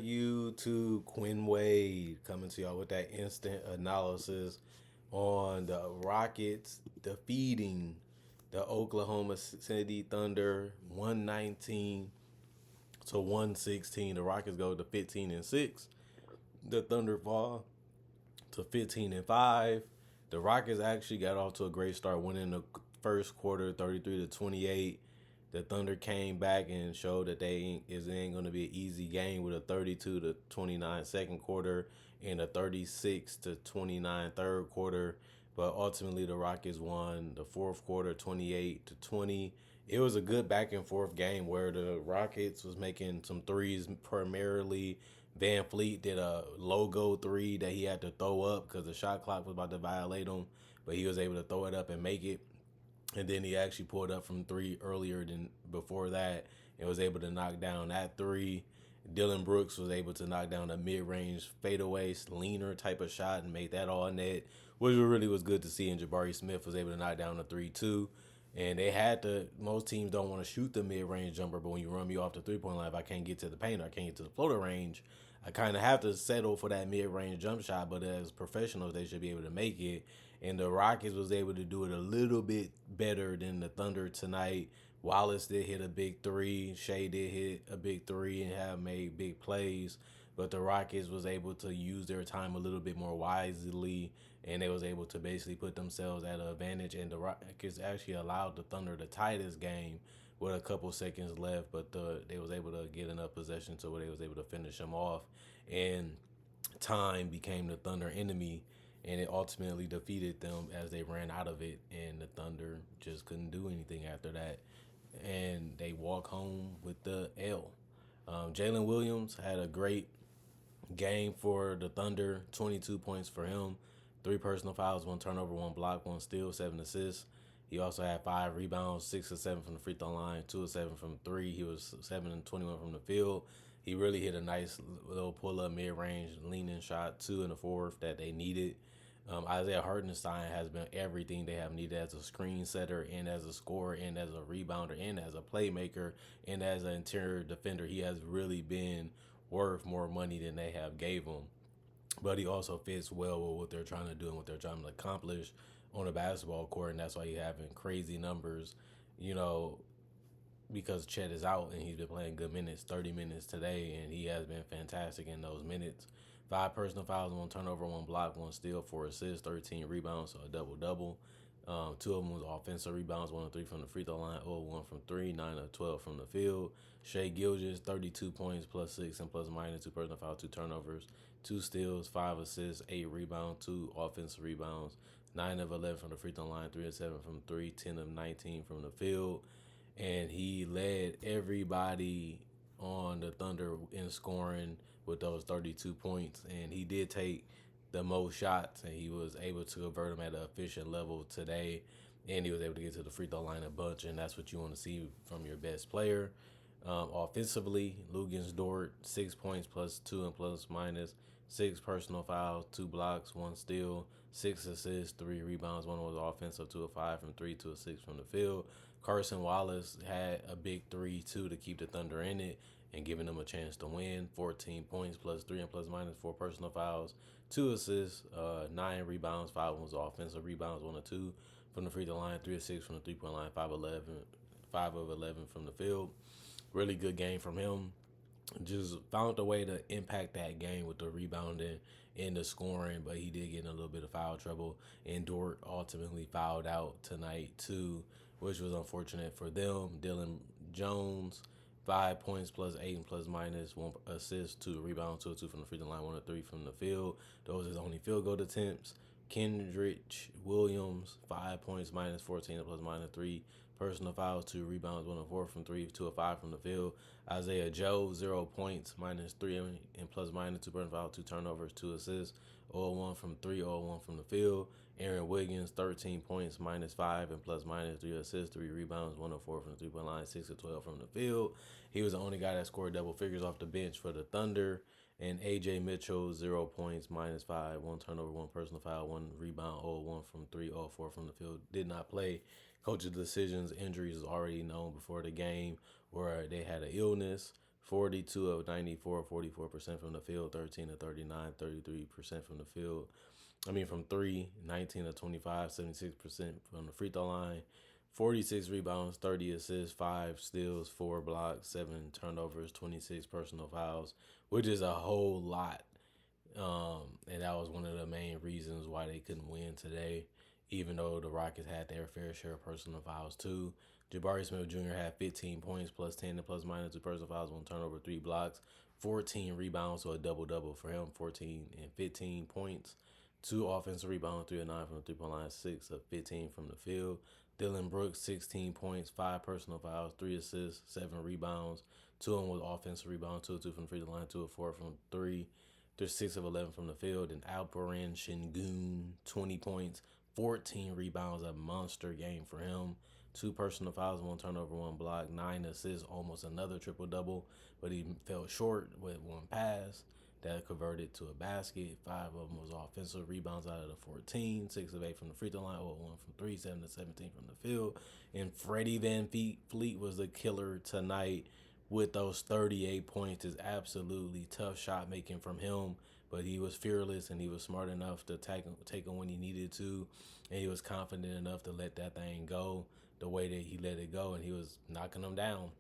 you to Quinn Wade coming to y'all with that instant analysis on the Rockets defeating the Oklahoma City Thunder 119 to 116. The Rockets go to 15-6. The Thunder fall to 15-5. The Rockets actually got off to a great start, winning the first quarter 33-28. The Thunder came back and showed that it ain't going to be an easy game with a 32-29 second quarter and a 36-29 third quarter. But ultimately, the Rockets won the fourth quarter 28-20. It was a good back and forth game where the Rockets was making some threes, primarily Van Fleet did a logo three that he had to throw up because the shot clock was about to violate him, but he was able to throw it up and make it. And then he actually pulled up from three earlier than before that and was able to knock down that three. Dylan Brooks was able to knock down a mid-range fadeaway leaner type of shot and make that all net, which really was good to see. And Jabari Smith was able to knock down a 3-2. And they had to, most teams don't want to shoot the mid-range jumper, but when you run me off the three-point line, if I can't get to the paint or I can't get to the floater range, I kind of have to settle for that mid-range jump shot. But as professionals, they should be able to make it. And the Rockets was able to do it a little bit better than the Thunder tonight. Wallace did hit a big three. Shea did hit a big three and have made big plays. But the Rockets was able to use their time a little bit more wisely, and they was able to basically put themselves at an advantage. And the Rockets actually allowed the Thunder to tie this game with a couple seconds left, but they was able to get enough possession to where they was able to finish them off. And time became the Thunder enemy, and it ultimately defeated them as they ran out of it. And the Thunder just couldn't do anything after that, and they walk home with the L. Jalen Williams had a great game for the Thunder, 22 points for him, 3 personal fouls, 1 turnover, 1 block, 1 steal, 7 assists. He also had 5 rebounds, 6 of 7 from the free throw line, 2 of 7 from three. He was 7 and 21 from the field. He really hit a nice little pull-up mid-range leaning shot, 2 in the fourth that they needed. Isaiah Hartenstein has been everything they have needed as a screen setter and as a scorer and as a rebounder and as a playmaker and as an interior defender. He has really been worth more money than they have gave him. But he also fits well with what they're trying to do and what they're trying to accomplish on a basketball court, and that's why you're having crazy numbers, you know, because Chet is out and he's been playing good minutes, 30 minutes today, and he has been fantastic in those minutes. 5 personal fouls, 1 turnover, 1 block, 1 steal, 4 assists, 13 rebounds, so a double-double. 2 of them was offensive rebounds, 1 of 3 from the free throw line, 0 of 1 from three, 9 of 12 from the field. Shea Gilgeous, 32 points, +6 and +- 2 personal fouls, 2 turnovers, 2 steals, 5 assists, 8 rebounds, 2 offensive rebounds, 9 of 11 from the free throw line, 3 of 7 from three, 10 of 19 from the field. And he led everybody on the Thunder in scoring with those 32 points. And he did take the most shots, and he was able to convert them at an efficient level today. And he was able to get to the free throw line a bunch, and that's what you want to see from your best player. Offensively, Lugens Dort, 6 points, +2 and +-, 6 personal fouls, 2 blocks, 1 steal, 6 assists, 3 rebounds. One was offensive, 2 of 5 from three, 2 of 6 from the field. Carson Wallace had a big three, too, to keep the Thunder in it and giving them a chance to win. 14 points, +3 and +-, 4 personal fouls, 2 assists, 9 rebounds, 5 was offensive rebounds, 1 of 2 from the free throw line, 3 of 6 from the three-point line, 5 of 11 from the field. Really good game from him. Just found a way to impact that game with the rebounding and the scoring, but he did get in a little bit of foul trouble. And Dort ultimately fouled out tonight too, which was unfortunate for them. Dylan Jones, 5 points, +8 and +-, 1 assist, 2 rebounds, 2 of 2 from the free throw line, 1 of 3 from the field. Those are his only field goal attempts. Kendrick Williams, 5 points, -14 and +-, 3 personal fouls, 2 rebounds, 1 of 4 from three, 2 of 5 from the field. Isaiah Joe, 0 points, -3 and +-, 2 personal fouls, 2 turnovers, 2 assists, 0 of 1 from three, 0 of 1 from the field. Aaron Wiggins, 13 points, -5 and +-, 3 assists, 3 rebounds, 1 of 4 from the three-point line, 6 of 12 from the field. He was the only guy that scored double figures off the bench for the Thunder. And AJ Mitchell, 0 points, -5, 1 turnover, 1 personal foul, 1 rebound, 0 of 1 from three, 0 of 4 from the field. Did not play. Coach's decisions, injuries was already known before the game, where they had an illness 42 of 94, 44% from the field, 13 of 39, 33% from the field. From three, 19 of 25, 76% from the free throw line, 46 rebounds, 30 assists, 5 steals, 4 blocks, 7 turnovers, 26 personal fouls, which is a whole lot. And that was one of the main reasons why they couldn't win today, even though the Rockets had their fair share of personal fouls too. Jabari Smith Jr. had 15 points, plus 10 and plus minus 2 personal fouls, 1 turnover, 3 blocks, 14 rebounds, so a double-double for him, 14 and 15 points. 2 offensive rebounds, 3 of 9 from the three-point line, 6 of 15 from the field. Dylan Brooks, 16 points, 5 personal fouls, 3 assists, 7 rebounds. 2 of them was offensive rebounds, 2 of 2 from the free throw line, 2 of 4 from 3. There's 6 of 11 from the field. And Alperen Sengun, 20 points, 14 rebounds, a monster game for him. 2 personal fouls, 1 turnover, 1 block, 9 assists, almost another triple-double, but he fell short with 1 pass that converted to a basket. 5 of them was offensive rebounds out of the 14, 6 of 8 from the free throw line, 1 from 3, 7 of 17 from the field. And Freddie VanVleet was the killer tonight with those 38 points. Is absolutely tough shot making from him, but he was fearless and he was smart enough to take him when he needed to, and he was confident enough to let that thing go the way that he let it go, and he was knocking them down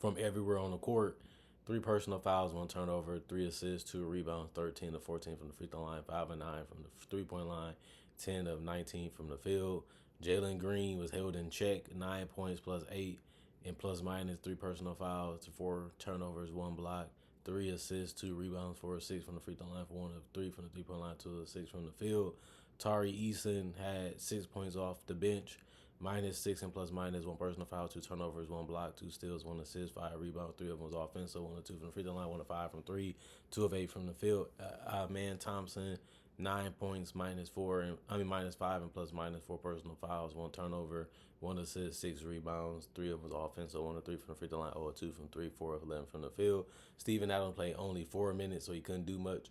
from everywhere on the court. 3 personal fouls, 1 turnover, 3 assists, 2 rebounds, 13 to 14 from the free throw line, 5 of 9 from the 3-point line, 10 of 19 from the field. Jalen Green was held in check, 9 points plus 8 and plus minus 3 personal fouls, 4 turnovers, 1 block, 3 assists, 2 rebounds, 4 of 6 from the free throw line, 1 of 3 from the 3-point line, 2 of 6 from the field. Tari Eason had 6 points off the bench, -6 and plus minus 1 personal foul, 2 turnovers, 1 block, 2 steals, 1 assist, 5 rebounds, 3 of them was offensive, 1 of 2 from the free throw line, 1 of 5 from 3, 2 of 8 from the field. Man Thompson, 9 points, -5 and plus minus 4 personal fouls, 1 turnover, 1 assist, 6 rebounds, 3 of them was offensive, 1 of 3 from the free throw line, 0 of 2 from 3, 4 of 11 from the field. Steven Adams played only 4 minutes, so he couldn't do much,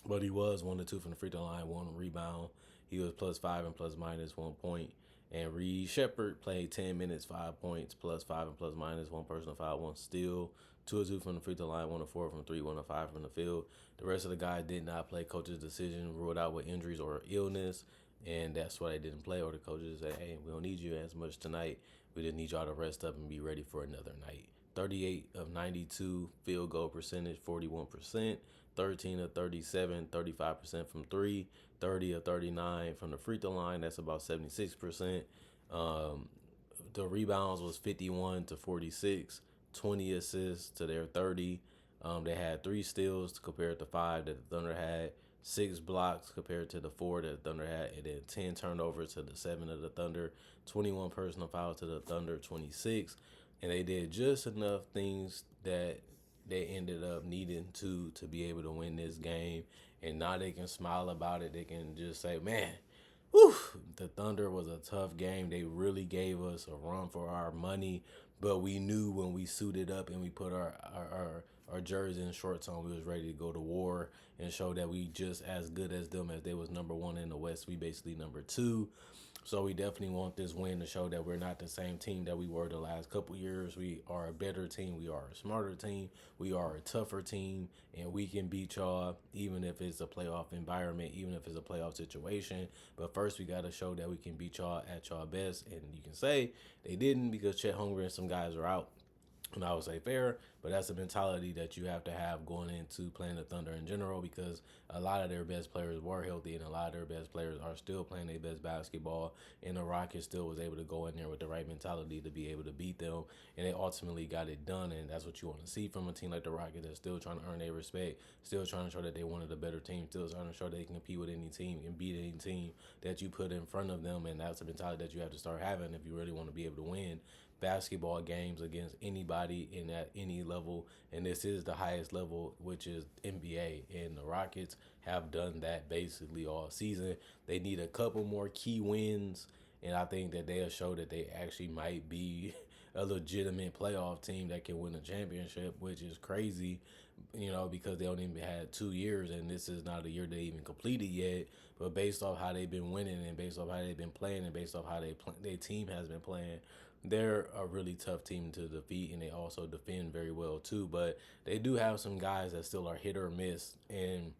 but he was 1 of 2 from the free throw line, 1 rebound. He was +5 and plus minus 1 point. And Reed Shepherd played 10 minutes, 5 points, +5 and plus minus 1 personal foul, 1 steal, 2 of 2 from the free throw line, 1 of 4 from 3, 1 of 5 from the field. The rest of the guys did not play. Coach's decision, ruled out with injuries or illness, and that's why they didn't play. Or the coaches said, hey, we don't need you as much tonight. We just need y'all to rest up and be ready for another night. 38 of 92 field goal percentage, 41%. 13 of 37, 35% from 3, 30 of 39 from the free throw line. That's about 76%. The rebounds was 51 to 46, 20 assists to their 30. They had 3 steals compared to 5 that the Thunder had, 6 blocks compared to the 4 that the Thunder had, and then 10 turnovers to the 7 of the Thunder, 21 personal fouls to the Thunder, 26. And they did just enough things that they ended up needing to be able to win this game. And now they can smile about it. They can just say, man, whew, the Thunder was a tough game. They really gave us a run for our money. But we knew when we suited up and we put our jersey and shorts on, we was ready to go to war and show that we just as good as them. As they was number 1 in the West, we basically number 2. So we definitely want this win to show that we're not the same team that we were the last couple years. We are a better team. We are a smarter team. We are a tougher team, and we can beat y'all even if it's a playoff environment, even if it's a playoff situation. But first, we got to show that we can beat y'all at y'all best. And you can say they didn't because Chet Holmgren and some guys are out. And I would say fair, but that's a mentality that you have to have going into playing the Thunder in general, because a lot of their best players were healthy and a lot of their best players are still playing their best basketball, and the Rockets still was able to go in there with the right mentality to be able to beat them, and they ultimately got it done. And that's what you want to see from a team like the Rockets that's still trying to earn their respect, still trying to show that they one of the better teams, still trying to show they can compete with any team and beat any team that you put in front of them. And that's a mentality that you have to start having if you really want to be able to win basketball games against anybody in at any level, and this is the highest level, which is NBA, and the Rockets have done that basically all season. They need a couple more key wins, and I think that they'll show that they actually might be a legitimate playoff team that can win a championship, which is crazy, because they only had 2 years, and this is not a year they even completed yet. But based off how they've been winning, and based off how they've been playing, and based off how their team has been playing, they're a really tough team to defeat, and they also defend very well too. But they do have some guys that still are hit or miss in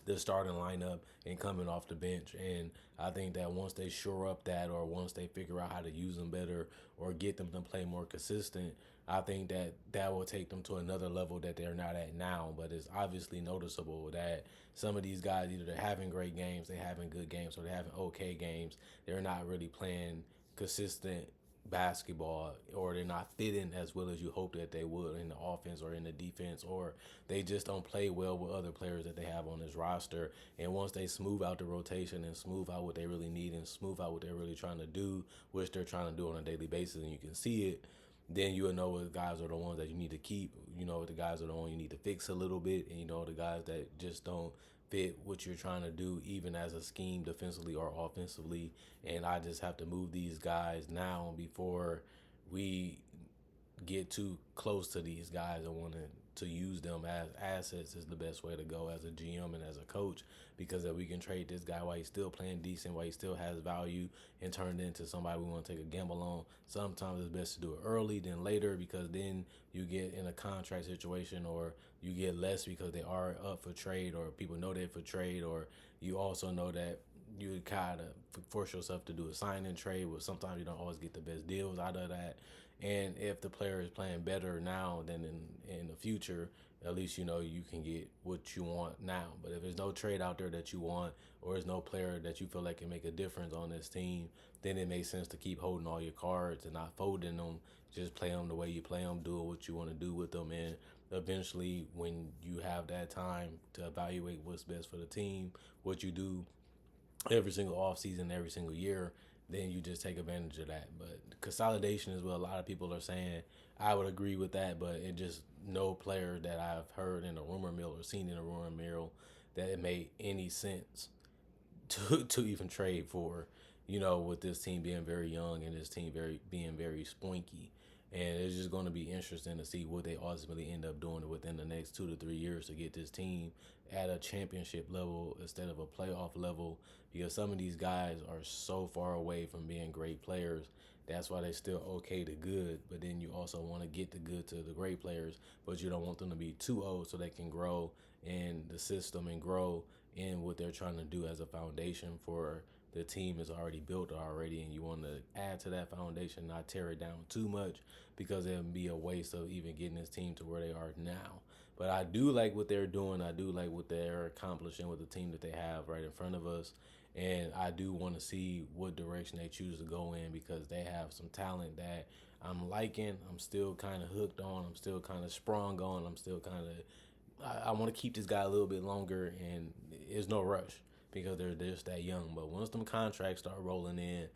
the starting lineup and coming off the bench. And I think that once they shore up that, or once they figure out how to use them better or get them to play more consistent, I think that that will take them to another level that they're not at now. But it's obviously noticeable that some of these guys, either they're having great games, they're having good games, or they're having okay games. They're not really playing consistent basketball, or they're not fitting as well as you hope that they would in the offense or in the defense, or they just don't play well with other players that they have on this roster. And once they smooth out the rotation and smooth out what they really need and smooth out what they're really trying to do, which they're trying to do on a daily basis, and you can see it, then you'll know what guys are the ones that you need to keep. You know, the guys are the ones you need to fix a little bit, and you know the guys that just don't fit what you're trying to do, even as a scheme defensively or offensively. And I just have to move these guys now before we get too close to these guys. I want to use them as assets is the best way to go as a GM and as a coach, because if we can trade this guy while he's still playing decent, while he still has value, and turn it into somebody we want to take a gamble on, sometimes it's best to do it early than later, because then you get in a contract situation, or you get less because they are up for trade, or people know they're for trade, or you also know that you kind of force yourself to do a sign and trade, but sometimes you don't always get the best deals out of that. And if the player is playing better now than in the future, at least you know you can get what you want now. But if there's no trade out there that you want, or there's no player that you feel like can make a difference on this team, then it makes sense to keep holding all your cards and not folding them. Just play them the way you play them, do what you want to do with them, and eventually, when you have that time to evaluate what's best for the team, what you do every single offseason, every single year, then you just take advantage of that. But consolidation is what a lot of people are saying. I would agree with that, but it just no player that I've heard in a rumor mill or seen in a rumor mill that it made any sense to even trade for, you know, with this team being very young and this team being very spoinky. And it's just going to be interesting to see what they ultimately end up doing within the next 2 to 3 years to get this team at a championship level instead of a playoff level, because some of these guys are so far away from being great players. That's why they're still okay to good, but then you also want to get the good to the great players, but you don't want them to be too old so they can grow in the system and grow in what they're trying to do as a foundation for the team is already built already, and you want to add to that foundation, not tear it down too much, because it would be a waste of even getting this team to where they are now. But I do like what they're doing. I do like what they're accomplishing with the team that they have right in front of us. And I do want to see what direction they choose to go in, because they have some talent that I'm liking. I'm still kind of hooked on. I'm still kind of sprung on. I'm still kind of, I want to keep this guy a little bit longer, and there's no rush because they're just that young. But once them contracts start rolling in,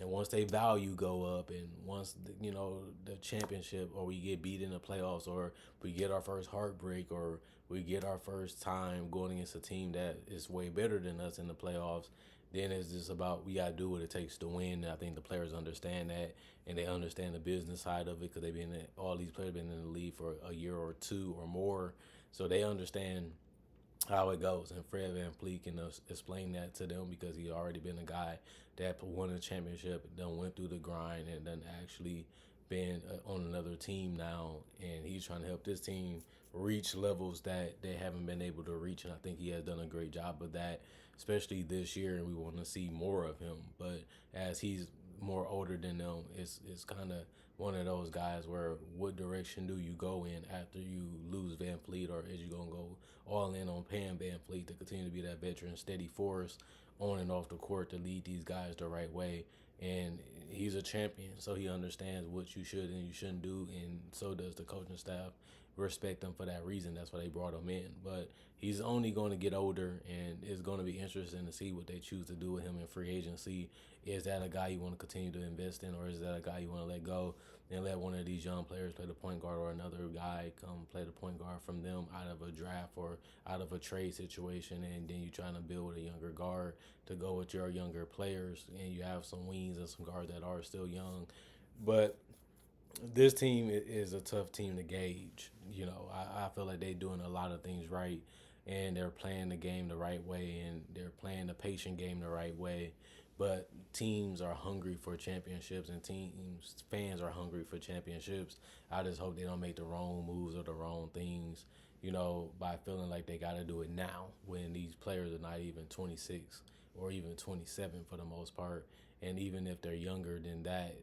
and once they value go up, and once you know the championship, or we get beat in the playoffs, or we get our first heartbreak, or we get our first time going against a team that is way better than us in the playoffs, then it's just about we gotta do what it takes to win. And I think the players understand that, and they understand the business side of it, because they've been all these players been in the league for a year or two or more, so they understand how it goes. And Fred VanVleet can explain that to them, because he already been a guy that won a championship, then went through the grind, and then actually been on another team now, and he's trying to help this team reach levels that they haven't been able to reach. And I think he has done a great job of that, especially this year, and we want to see more of him. But as he's more older than them, it's kind of one of those guys where what direction do you go in after you lose Van Fleet, or is you gonna go all in on paying Van Fleet to continue to be that veteran, steady force on and off the court to lead these guys the right way? And he's a champion, so he understands what you should and you shouldn't do, and so does the coaching staff. Respect him for that reason. That's why they brought him in. But he's only going to get older, and it's going to be interesting to see what they choose to do with him in free agency. Is that a guy you want to continue to invest in, or is that a guy you want to let go and let one of these young players play the point guard, or another guy come play the point guard from them out of a draft or out of a trade situation, and then you're trying to build a younger guard to go with your younger players, and you have some wings and some guards that are still young. But this team is a tough team to gauge. You know, I feel like they're doing a lot of things right, and they're playing the game the right way, and they're playing the patient game the right way. But teams are hungry for championships, and teams fans are hungry for championships. I just hope they don't make the wrong moves or the wrong things, by feeling like they got to do it now when these players are not even 26 or even 27 for the most part. And even if they're younger than that,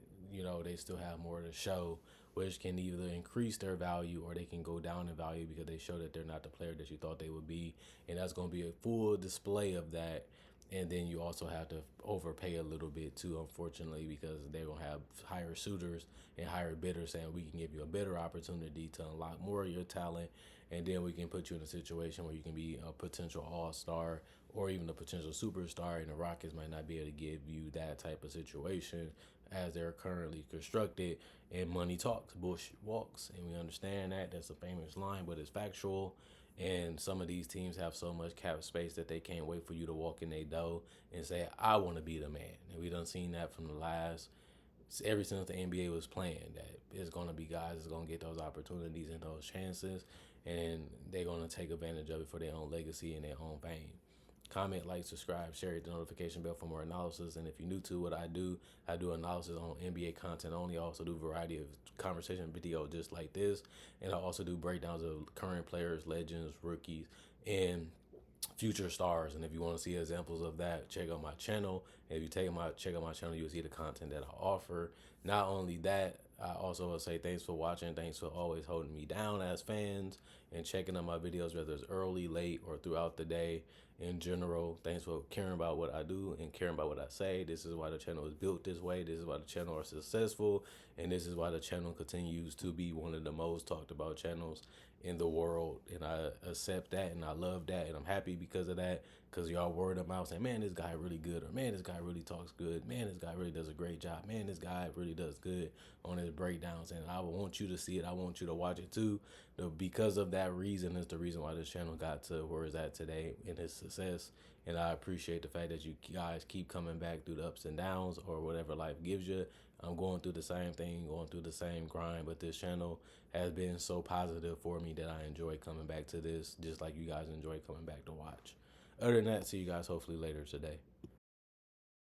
they still have more to show, which can either increase their value or they can go down in value because they show that they're not the player that you thought they would be. And that's going to be a full display of that. And then you also have to overpay a little bit too, unfortunately, because they're gonna have higher suitors and higher bidders saying we can give you a better opportunity to unlock more of your talent, and then we can put you in a situation where you can be a potential all-star or even a potential superstar. And the Rockets might not be able to give you that type of situation as they're currently constructed. And money talks, bullshit walks, and we understand that. That's a famous line, but it's factual. And some of these teams have so much cap space that they can't wait for you to walk in their door and say, I want to be the man. And we done seen that from the last, ever since the NBA was playing, that it's going to be guys that's going to get those opportunities and those chances. And they're going to take advantage of it for their own legacy and their own fame. Comment, like, subscribe, share, hit the notification bell for more analysis. And if you're new to what I do analysis on NBA content only. I also do a variety of conversation video just like this. And I also do breakdowns of current players, legends, rookies, and future stars. And if you want to see examples of that, check out my channel. And if you check out my channel, you'll see the content that I offer. Not only that, I also will say thanks for watching. Thanks for always holding me down as fans and checking out my videos, whether it's early, late, or throughout the day. In general, thanks for caring about what I do and caring about what I say. This is why the channel is built this way. This is why the channel is successful. And this is why the channel continues to be one of the most talked about channels in the world. And I accept that and I love that. And I'm happy because of that. Because y'all word of mouth saying, man, this guy really good. Or man, this guy really talks good. Man, this guy really does a great job. Man, this guy really does good on his breakdowns. And I want you to see it. I want you to watch it too. Because of that reason is the reason why this channel got to where it's at today in its success. And I appreciate the fact that you guys keep coming back through the ups and downs or whatever life gives you. I'm going through the same thing, going through the same grind, but this channel has been so positive for me that I enjoy coming back to this, just like you guys enjoy coming back to watch. Other than that, see you guys hopefully later today.